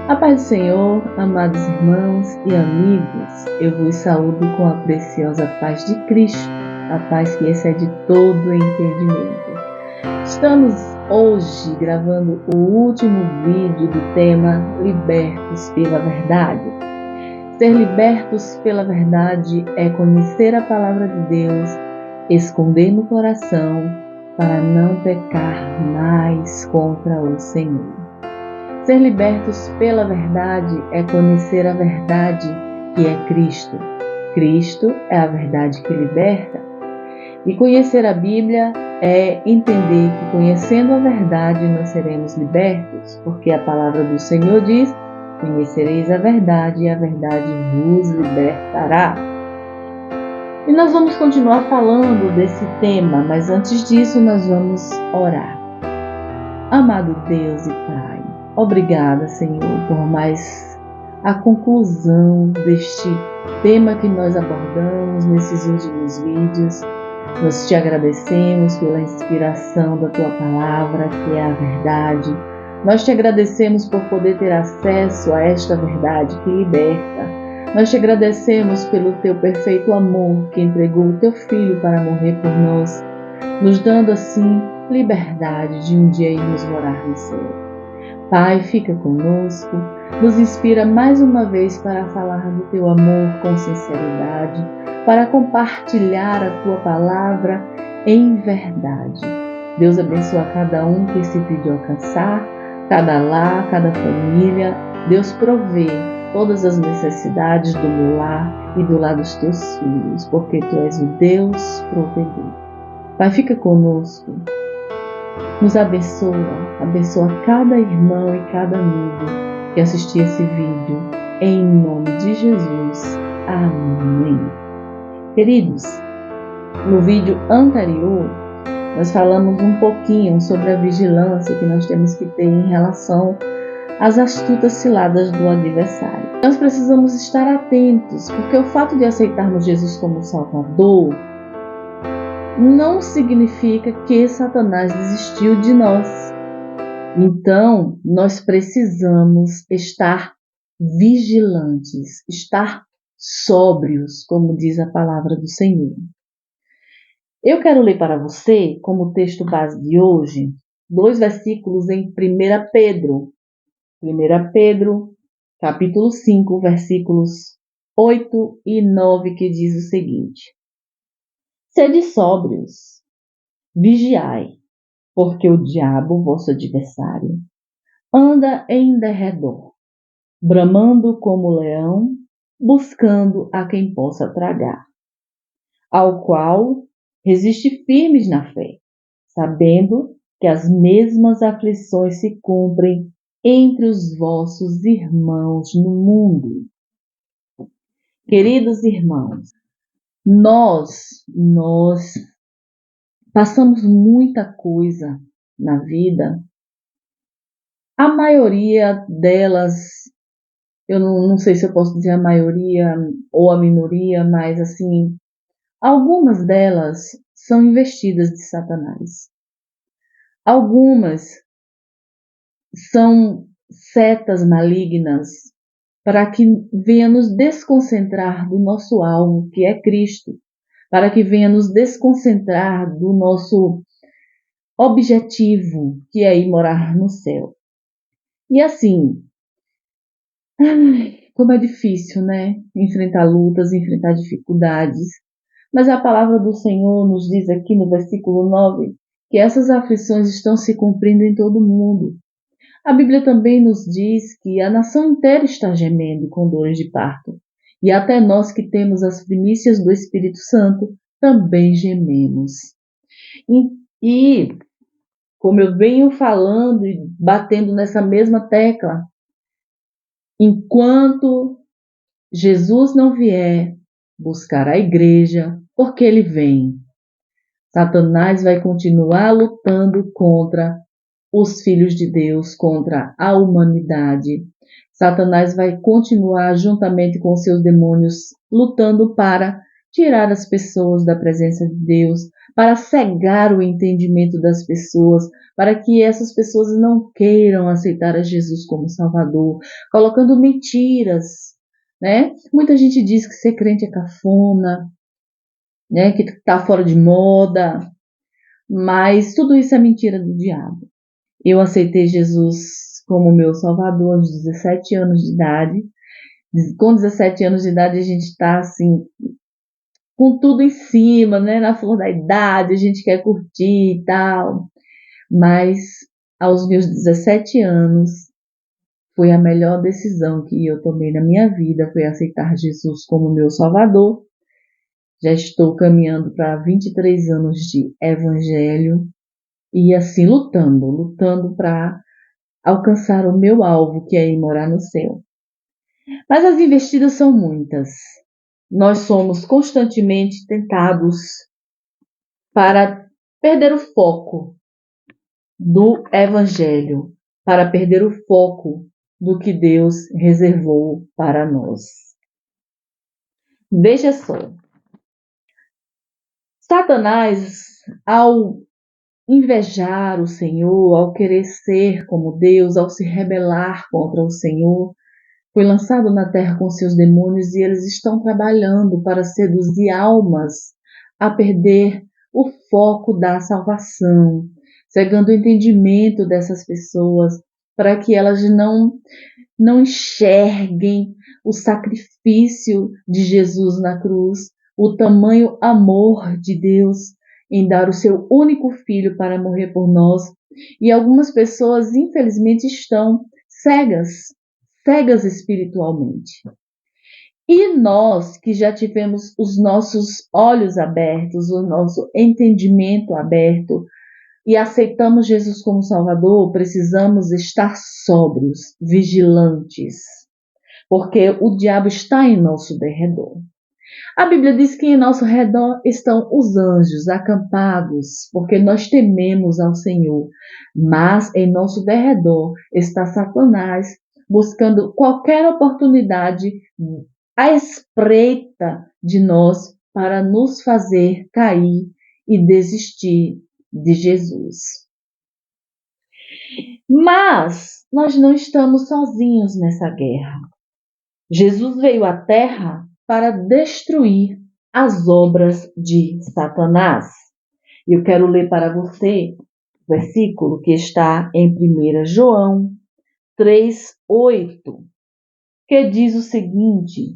A paz do Senhor, amados irmãos e amigos, eu vos saúdo com a preciosa paz de Cristo, a paz que excede todo entendimento. Estamos hoje gravando o último vídeo do tema Libertos pela Verdade. Ser libertos pela verdade é conhecer a palavra de Deus, esconder no coração para não pecar mais contra o Senhor. Ser libertos pela verdade é conhecer a verdade que é Cristo. Cristo é a verdade que liberta. E conhecer a Bíblia é entender que conhecendo a verdade nós seremos libertos, porque a palavra do Senhor diz: conhecereis a verdade e a verdade vos libertará. E nós vamos continuar falando desse tema, mas antes disso nós vamos orar. Amado Deus e Pai, obrigada, Senhor, por mais a conclusão deste tema que nós abordamos nesses últimos vídeos. Nós te agradecemos pela inspiração da Tua palavra, que é a verdade. Nós te agradecemos por poder ter acesso a esta verdade que liberta. Nós te agradecemos pelo Teu perfeito amor que entregou o Teu Filho para morrer por nós, nos dando assim liberdade de um dia irmos morar no céu. Pai, fica conosco, nos inspira mais uma vez para falar do Teu amor com sinceridade, para compartilhar a Tua palavra em verdade. Deus abençoa cada um que esse vídeo alcançar, cada lar, cada família. Deus provê todas as necessidades do meu lar e do lar dos Teus filhos, porque Tu és o Deus provedor. Pai, fica conosco, nos abençoa cada irmão e cada amigo que assistir esse vídeo, em nome de Jesus. Amém. Queridos, no vídeo anterior, nós falamos um pouquinho sobre a vigilância que nós temos que ter em relação às astutas ciladas do adversário. Nós precisamos estar atentos, porque o fato de aceitarmos Jesus como Salvador não significa que Satanás desistiu de nós. Então, nós precisamos estar vigilantes, estar sóbrios, como diz a palavra do Senhor. Eu quero ler para você, como texto base de hoje, 2 versículos em 1 Pedro. 1 Pedro, capítulo 5, versículos 8 e 9, que diz o seguinte: Sede sóbrios, vigiai, porque o diabo, vosso adversário, anda em derredor, bramando como leão, buscando a quem possa tragar, ao qual resiste firmes na fé, sabendo que as mesmas aflições se cumprem entre os vossos irmãos no mundo. Queridos irmãos, nós passamos muita coisa na vida. A maioria delas, eu não sei se eu posso dizer a maioria ou a minoria, mas assim, algumas delas são investidas de Satanás. Algumas são setas malignas para que venha nos desconcentrar do nosso alvo, que é Cristo, para que venha nos desconcentrar do nosso objetivo, que é ir morar no céu. E assim, como é difícil, né? Enfrentar lutas, enfrentar dificuldades. Mas a palavra do Senhor nos diz aqui no versículo 9 que essas aflições estão se cumprindo em todo o mundo. A Bíblia também nos diz que a nação inteira está gemendo com dores de parto. E até nós que temos as primícias do Espírito Santo também gememos. E como eu venho falando e batendo nessa mesma tecla, enquanto Jesus não vier buscar a igreja, porque ele vem, Satanás vai continuar lutando contra os filhos de Deus, contra a humanidade. Satanás vai continuar, juntamente com seus demônios, lutando para tirar as pessoas da presença de Deus, para cegar o entendimento das pessoas, para que essas pessoas não queiram aceitar a Jesus como Salvador, colocando mentiras, né? Muita gente diz que ser crente é cafona, né? Que está fora de moda, mas tudo isso é mentira do diabo. Eu aceitei Jesus como meu Salvador aos 17 anos de idade. Com 17 anos de idade a gente está assim, com tudo em cima, né? Na flor da idade, a gente quer curtir e tal. Mas aos meus 17 anos, foi a melhor decisão que eu tomei na minha vida, foi aceitar Jesus como meu Salvador. Já estou caminhando para 23 anos de evangelho e assim lutando para alcançar o meu alvo, que é ir morar no céu. Mas as investidas são muitas. Nós somos constantemente tentados para perder o foco do Evangelho, para perder o foco do que Deus reservou para nós. Veja só, Satanás, ao invejar o Senhor, ao querer ser como Deus, ao se rebelar contra o Senhor, foi lançado na terra com seus demônios e eles estão trabalhando para seduzir almas a perder o foco da salvação, cegando o entendimento dessas pessoas para que elas não enxerguem o sacrifício de Jesus na cruz, o tamanho amor de Deus em dar o seu único filho para morrer por nós. E algumas pessoas, infelizmente, estão cegas espiritualmente. E nós que já tivemos os nossos olhos abertos, o nosso entendimento aberto e aceitamos Jesus como Salvador, precisamos estar sóbrios, vigilantes, porque o diabo está em nosso derredor. A Bíblia diz que em nosso redor estão os anjos acampados, porque nós tememos ao Senhor. Mas em nosso derredor está Satanás, buscando qualquer oportunidade à espreita de nós para nos fazer cair e desistir de Jesus. Mas nós não estamos sozinhos nessa guerra. Jesus veio à Terra para destruir as obras de Satanás. Eu quero ler para você o versículo que está em 1 João 3:8, que diz o seguinte: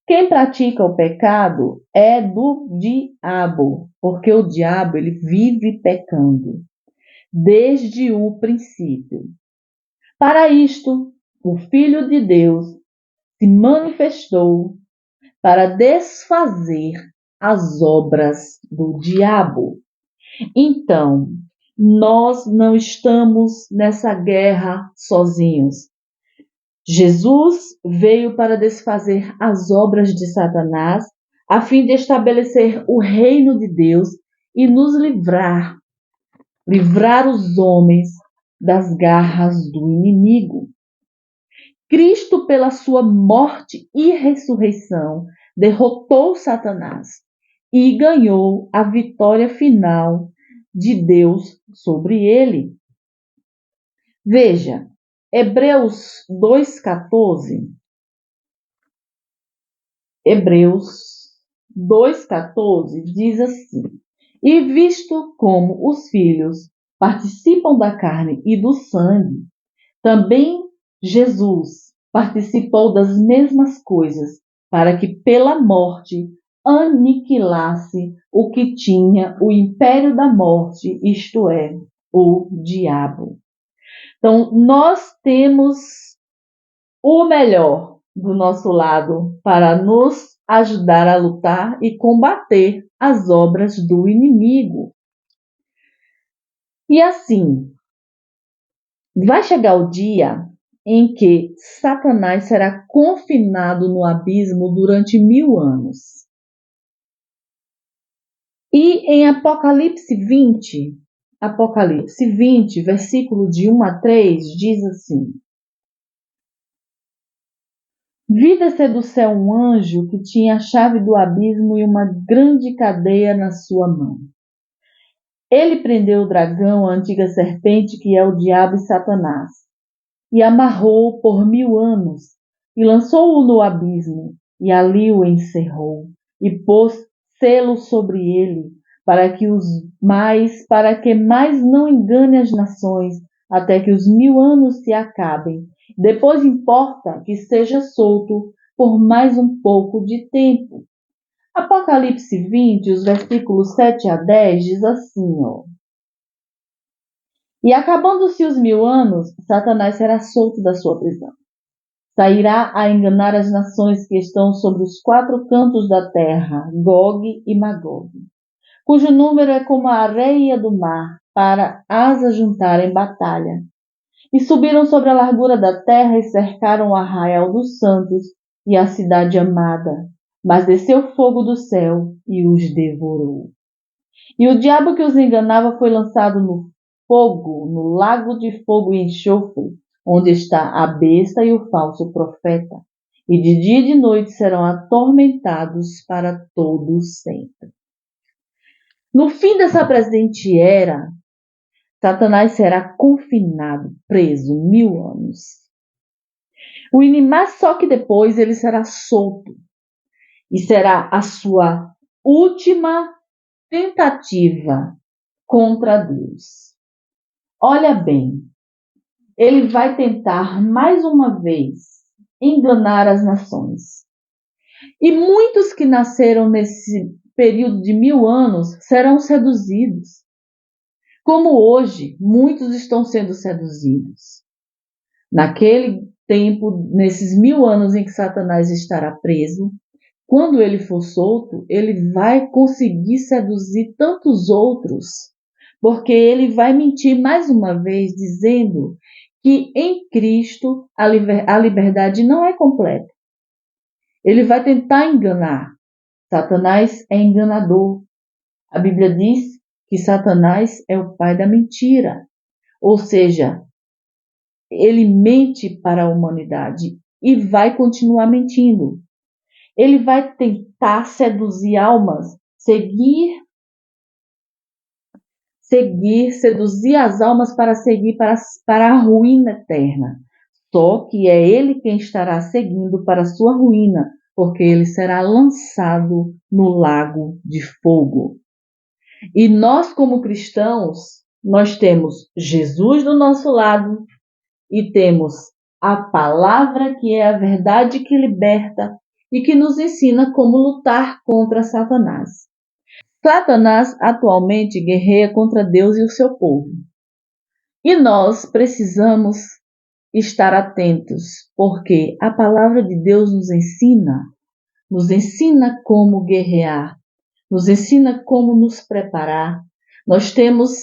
quem pratica o pecado é do diabo, porque o diabo ele vive pecando desde o princípio. Para isto, o Filho de Deus se manifestou para desfazer as obras do diabo. Então, nós não estamos nessa guerra sozinhos. Jesus veio para desfazer as obras de Satanás, a fim de estabelecer o reino de Deus e nos livrar os homens das garras do inimigo. Cristo, pela sua morte e ressurreição, derrotou Satanás e ganhou a vitória final de Deus sobre ele. Veja, Hebreus 2,14. Hebreus 2,14 diz assim: e visto como os filhos participam da carne e do sangue, também Jesus participou das mesmas coisas, para que pela morte aniquilasse o que tinha o império da morte, isto é, o diabo. Então, nós temos o melhor do nosso lado para nos ajudar a lutar e combater as obras do inimigo. E assim, vai chegar o dia em que Satanás será confinado no abismo durante 1000 anos. E em Apocalipse 20, versículo de 1 a 3, diz assim: vi descer do céu um anjo que tinha a chave do abismo e uma grande cadeia na sua mão. Ele prendeu o dragão, a antiga serpente, que é o diabo e Satanás, e amarrou-o por 1000 anos, e lançou-o no abismo, e ali o encerrou, e pôs selo sobre ele, para que mais não engane as nações, até que os 1000 anos se acabem. Depois importa que seja solto por mais um pouco de tempo. Apocalipse 20, os versículos 7 a 10, diz assim, ó. E acabando-se os 1000 anos, Satanás será solto da sua prisão. Sairá a enganar as nações que estão sobre os 4 cantos da terra, Gog e Magog, cujo número é como a areia do mar, para as ajuntar em batalha. E subiram sobre a largura da terra e cercaram o arraial dos santos e a cidade amada. Mas desceu fogo do céu e os devorou. E o diabo que os enganava foi lançado no fogo, no lago de fogo e enxofre, onde está a besta e o falso profeta. E de dia e de noite serão atormentados para todo sempre. No fim dessa presente era, Satanás será confinado, preso 1000 anos. Mas só que depois ele será solto. E será a sua última tentativa contra Deus. Olha bem, ele vai tentar mais uma vez enganar as nações. E muitos que nasceram nesse período de 1000 anos serão seduzidos. Como hoje, muitos estão sendo seduzidos. Naquele tempo, nesses 1000 anos em que Satanás estará preso, quando ele for solto, ele vai conseguir seduzir tantos outros, porque ele vai mentir mais uma vez, dizendo que em Cristo a liberdade não é completa. Ele vai tentar enganar. Satanás é enganador. A Bíblia diz que Satanás é o pai da mentira. Ou seja, ele mente para a humanidade e vai continuar mentindo. Ele vai tentar seduzir almas, seduzir as almas para seguir para a ruína eterna. Só que é ele quem estará seguindo para a sua ruína, porque ele será lançado no lago de fogo. E nós, como cristãos, nós temos Jesus do nosso lado e temos a palavra que é a verdade que liberta e que nos ensina como lutar contra Satanás. Satanás atualmente guerreia contra Deus e o seu povo. E nós precisamos estar atentos, porque a palavra de Deus nos ensina como guerrear, nos ensina como nos preparar. Nós temos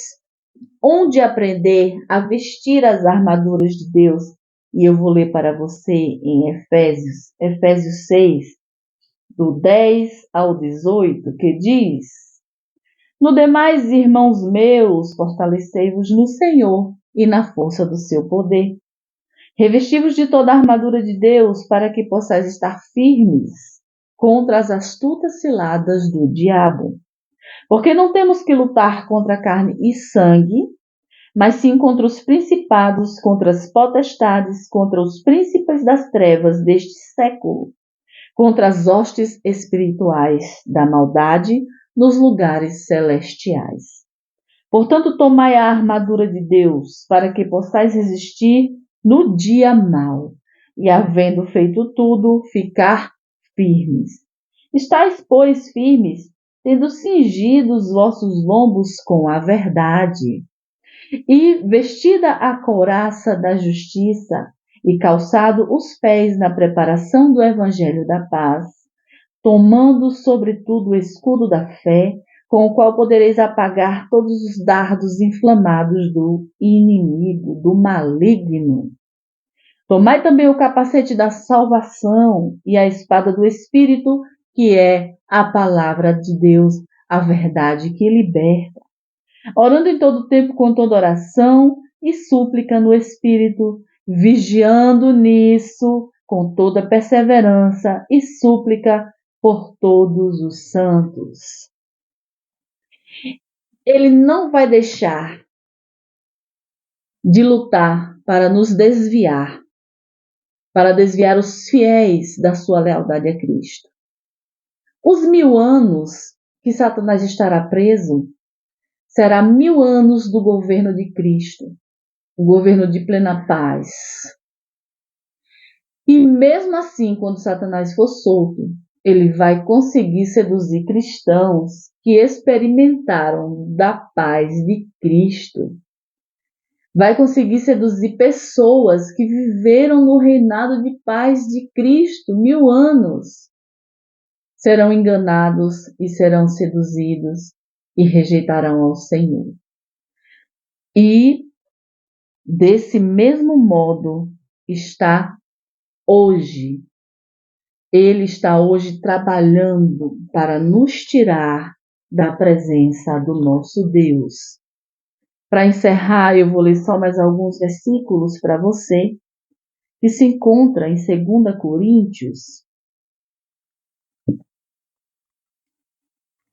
onde aprender a vestir as armaduras de Deus. E eu vou ler para você em Efésios 6, do 10 ao 18, que diz: No demais, irmãos meus, fortalecei-vos no Senhor e na força do seu poder. Revesti-vos de toda a armadura de Deus, para que possais estar firmes contra as astutas ciladas do diabo. Porque não temos que lutar contra carne e sangue, mas sim contra os principados, contra as potestades, contra os príncipes das trevas deste século, contra as hostes espirituais da maldade nos lugares celestiais. Portanto, tomai a armadura de Deus, para que possais resistir no dia mau, e havendo feito tudo, ficar firmes. Estais, pois, firmes, tendo cingido os vossos lombos com a verdade, e vestida a couraça da justiça, e calçado os pés na preparação do evangelho da paz, tomando sobretudo o escudo da fé, com o qual podereis apagar todos os dardos inflamados do inimigo, do maligno. Tomai também o capacete da salvação e a espada do Espírito, que é a palavra de Deus, a verdade que liberta. Orando em todo tempo com toda oração e súplica no Espírito, vigiando nisso com toda perseverança e súplica por todos os santos. ele não vai deixar de lutar para nos desviar, para desviar os fiéis da sua lealdade a Cristo. Os 1000 anos que Satanás estará preso será 1000 anos do governo de Cristo, o governo de plena paz. E mesmo assim, quando Satanás for solto, ele vai conseguir seduzir cristãos que experimentaram da paz de Cristo. Vai conseguir seduzir pessoas que viveram no reinado de paz de Cristo 1000 anos. Serão enganados e serão seduzidos e rejeitarão ao Senhor. E desse mesmo modo está hoje. Ele está hoje trabalhando para nos tirar da presença do nosso Deus. Para encerrar, eu vou ler só mais alguns versículos para você, que se encontra em 2 Coríntios.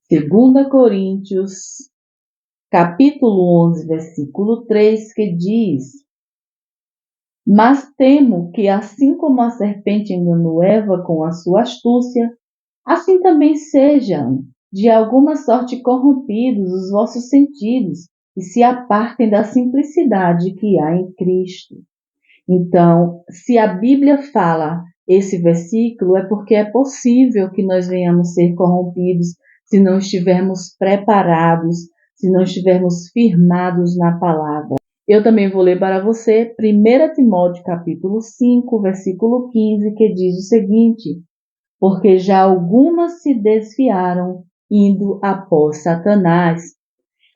2 Coríntios, capítulo 11, versículo 3, que diz: Mas temo que, assim como a serpente enganou Eva com a sua astúcia, assim também sejam, de alguma sorte, corrompidos os vossos sentidos e se apartem da simplicidade que há em Cristo. Então, se a Bíblia fala esse versículo, é porque é possível que nós venhamos ser corrompidos se não estivermos preparados, se não estivermos firmados na palavra. Eu também vou ler para você 1 Timóteo capítulo 5, versículo 15, que diz o seguinte: Porque já algumas se desviaram, indo após Satanás.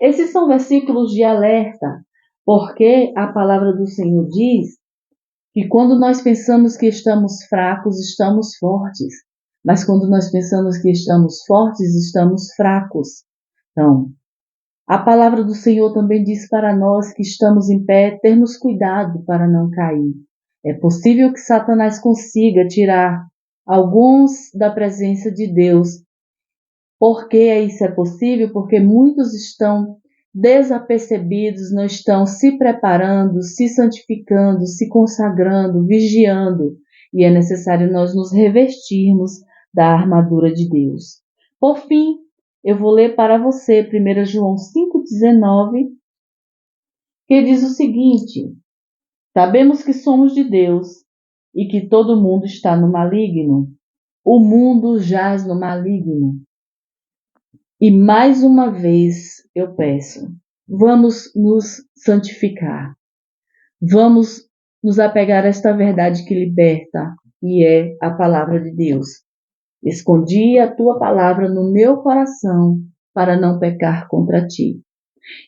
Esses são versículos de alerta, porque a palavra do Senhor diz que quando nós pensamos que estamos fracos, estamos fortes. Mas quando nós pensamos que estamos fortes, estamos fracos. Então, a palavra do Senhor também diz para nós que estamos em pé, termos cuidado para não cair. É possível que Satanás consiga tirar alguns da presença de Deus. Por que isso é possível? Porque muitos estão desapercebidos, não estão se preparando, se santificando, se consagrando, vigiando. E é necessário nós nos revestirmos da armadura de Deus. Por fim, eu vou ler para você 1 João 5,19, que diz o seguinte: Sabemos que somos de Deus e que todo mundo está no maligno. O mundo jaz no maligno. E mais uma vez eu peço, vamos nos santificar. Vamos nos apegar a esta verdade que liberta, e é a palavra de Deus. Escondi a tua palavra no meu coração para não pecar contra ti.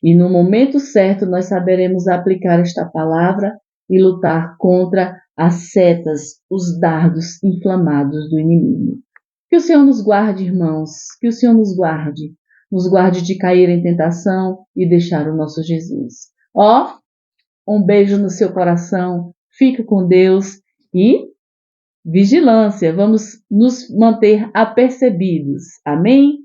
E no momento certo nós saberemos aplicar esta palavra e lutar contra as setas, os dardos inflamados do inimigo. Que o Senhor nos guarde, irmãos, que o Senhor nos guarde de cair em tentação e deixar o nosso Jesus. Um beijo no seu coração, fica com Deus e vigilância, vamos nos manter apercebidos. Amém?